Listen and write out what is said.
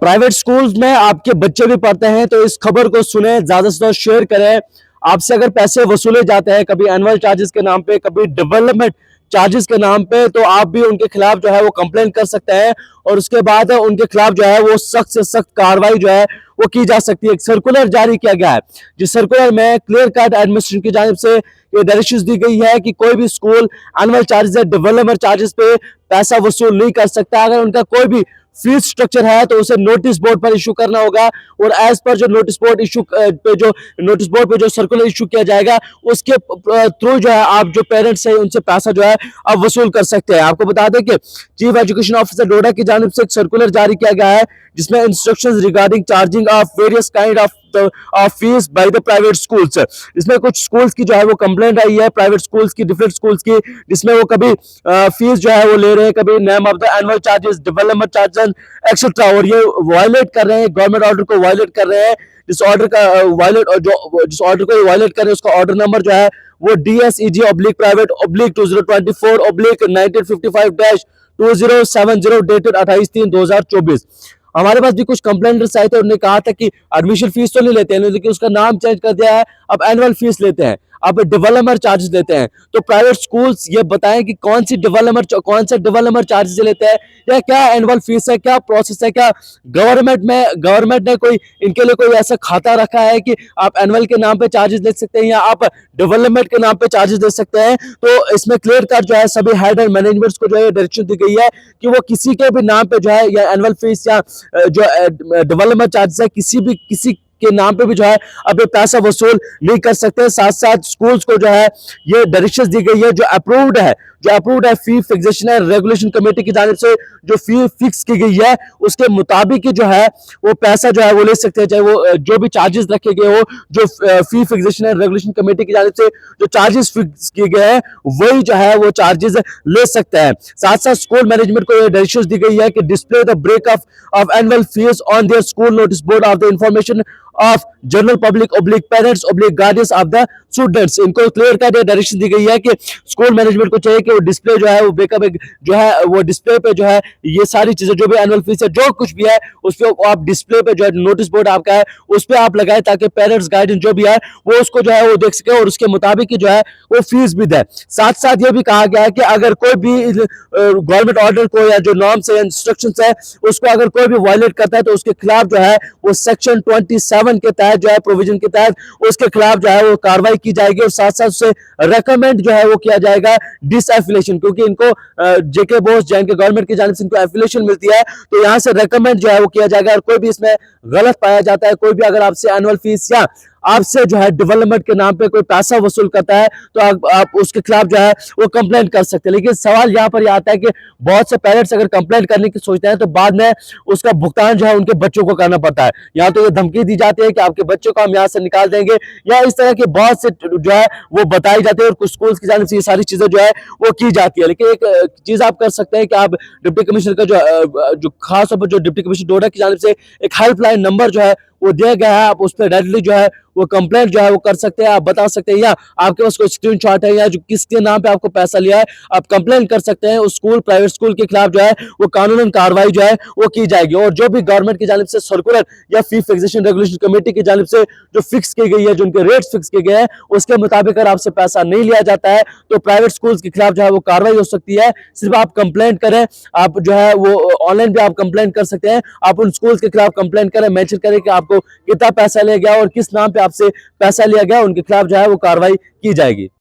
Private schools में आपके बच्चे भी पढ़ते हैं, तो इस खबर को सुने, ज्यादा से ज्यादा शेयर करें। आपसे अगर पैसे वसूले जाते हैं, कभी एनुअल चार्जेस के नाम पे, कभी डेवलपमेंट चार्जेस के नाम पे, तो आप भी उनके खिलाफ जो है वो कंप्लेंट कर सकते हैं और उसके बाद उनके खिलाफ जो है वो सख्त से सख्त कार्रवाई जो है वो की जा सकती है। एक सर्कुलर जारी किया गया है, जिस सर्कुलर में क्लियर कट एडमिनिस्ट्रेशन की जानिब से ये डायरेक्शंस दी गई है कि कोई भी स्कूल एनुअल चार्जेस या डेवलपमेंट चार्जेस पे पैसा वसूल नहीं कर सकता। अगर उनका कोई भी फीस स्ट्रक्चर है तो उसे नोटिस बोर्ड पर इशू करना होगा और एज पर जो नोटिस बोर्ड इशू पे जो सर्कुलर इशू किया जाएगा उसके थ्रू जो है आप जो पेरेंट्स है उनसे पैसा जो है आप वसूल कर सकते हैं। आपको बता दें कि चीफ एजुकेशन ऑफिसर डोडा की जानिब से एक सर्कुलर जारी किया गया है जिसमें instructions regarding charging of various kind of fees by the private schools. इसमें कुछ स्कूल्स की जो है वो कंप्लेंट आई है, प्राइवेट स्कूल्स की, डिफरेंट स्कूल्स की, जिसमें वो कभी फीस जो है वो ले रहे हैं, कभी name of the annual charges, development charges etcetera, और ये वायलेट कर रहे हैं, गवर्नमेंट ऑर्डर को वायलेट कर रहे हैं। जिस ऑर्डर का वायलेट जिस ऑर्डर को वायलेट कर रहे हैं उसका ऑर्डर नंबर जो है वो DSEG oblique private oblique 2024 oblique 1955-2070 dated 28/3/2024। हमारे पास भी कुछ कंप्लेंटर्स आए थे, उन्होंने कहा था कि एडमिशन फीस तो नहीं लेते हैं, लेकिन उसका नाम चेंज कर दिया है, अब एनुअल फीस लेते हैं, अब डेवलपमेंट चार्जेस लेते हैं। तो प्राइवेट स्कूल्स ये बताएं कि कौन से डेवलपमेंट चार्जेस लेते हैं या क्या एनुअल फीस है, क्या प्रोसेस है, क्या गवर्नमेंट ने कोई इनके लिए कोई ऐसा खाता रखा है कि आप एनुअल के नाम पे चार्जेस ले सकते हैं या आप डेवलपमेंट के नाम पे चार्जेस ले सकते हैं। तो इसमें क्लियर कट जो है सभी हेड एंड मैनेजमेंट्स को जो है डायरेक्शन दी गई है कि वो किसी के भी नाम पे जो है या एनुअल फीस या जो डेवलपमेंट चार्जेस है किसी के नाम पे भी जो है अब ये पैसा वसूल नहीं कर सकते। साथ साथ स्कूल्स को जो है ये डायरेक्शंस दी गई है जो अप्रूव्ड है फी फिक्सेशन एंड रेगुलेशन कमेटी की जानिब से जो फी फिक्स की गई है उसके मुताबिक ही जो है वो पैसा जो है वो ले सकते हैं, चाहे वो जो भी चार्जेस रखे गए हो, जो फी फिक्सेशन एंड रेगुलेशन कमेटी की जानिब से जो चार्जेस फिक्स किए गए हैं वही जो है वो चार्जेस ले सकते हैं। साथ साथ स्कूल मैनेजमेंट को ये डायरेक्शंस दी गई है कि display the break of annual fees on their school notice board of the information of general public oblique parents oblique guardians of the students. इनको क्लियर कट डायरेक्शन दी गई है कि स्कूल मैनेजमेंट को चाहिए कि वो डिस्प्ले जो है वो ब्रेकअप जो है वो डिस्प्ले पे जो है ये सारी चीजें जो भी एनुअल फीस है जो कुछ भी है उस पर आप डिस्प्ले पे जो है नोटिस बोर्ड आपका है उस पर आप लगाए ताकि पेरेंट्स गाइडेंस जो भी है वो उसको जो है वो देख सके और उसके मुताबिक जो है वो फीस भी दे। साथ साथ ये भी कहा गया है कि अगर कोई भी गवर्नमेंट ऑर्डर को या जो नॉर्म्स है इंस्ट्रक्शन है उसको अगर कोई भी वायलेट करता है तो उसके खिलाफ जो है वो सेक्शन 27 के तहत जो है प्रोविजन के तहत उसके खिलाफ जो है वो कार्रवाई की जाएगी और साथ साथ उसे रेकमेंड जो है वो किया जाएगा डिसएफिलिएशन, क्योंकि इनको जेके बोस जैन के गवर्नमेंट की जानिब से इनको एफिलिएशन मिलती है तो यहाँ से रेकमेंड जो है वो किया जाएगा। और कोई भी इसमें गलत पाया जाता है, कोई भी अगर आपसे एनुअल फीस या आपसे जो है डेवलपमेंट के नाम पे कोई पैसा वसूल करता है तो आप उसके खिलाफ जो है वो कंप्लेंट कर सकते हैं। लेकिन सवाल यहाँ पर आता है कि बहुत से पेरेंट्स अगर कंप्लेंट करने की सोचते हैं तो बाद में उसका भुगतान जो है उनके बच्चों को करना पड़ता है। यहाँ तो ये धमकी दी जाती है कि आपके बच्चों को हम यहाँ से निकाल देंगे या इस तरह के बहुत से जो है वो बताई जाती है और कुछ स्कूल की जानिब से ये सारी चीजें जो है वो की जाती है। लेकिन एक चीज आप कर सकते हैं कि आप डिप्टी कमिश्नर का जो खास तौर पर जो डिप्टी कमिश्नर डोडा की जानिब से एक हेल्पलाइन नंबर जो है वो दिया गया है, आप उस पर डायरेक्टली जो है वो कंप्लेंट जो है वो कर सकते हैं, आप बता सकते हैं या आपके पास कोई स्क्रीनशॉट है या जो किसके नाम पे आपको पैसा लिया है आप कंप्लेंट कर सकते हैं। उस स्कूल प्राइवेट स्कूल के खिलाफ जो है वो कानूनन कार्रवाई जो है वो की जाएगी और जो भी गवर्नमेंट की जानिब से सर्कुलर या फी फिक्सेशन रेगुलेशन कमेटी की जानिब से जो फिक्स की गई है, जो उनके रेट्स फिक्स किए गए हैं उसके मुताबिक अगर आपसे पैसा नहीं लिया जाता है तो प्राइवेट स्कूल के खिलाफ जो है वो कार्रवाई हो सकती है। सिर्फ आप कंप्लेंट करें, आप जो है वो ऑनलाइन भी आप कंप्लेंट कर सकते हैं, आप उन स्कूल के खिलाफ कंप्लेंट करें, मेंशन करें कि आपको कितना पैसा लिया गया और किस नाम पे आपसे पैसा लिया गया, उनके खिलाफ जो है वो कार्रवाई की जाएगी।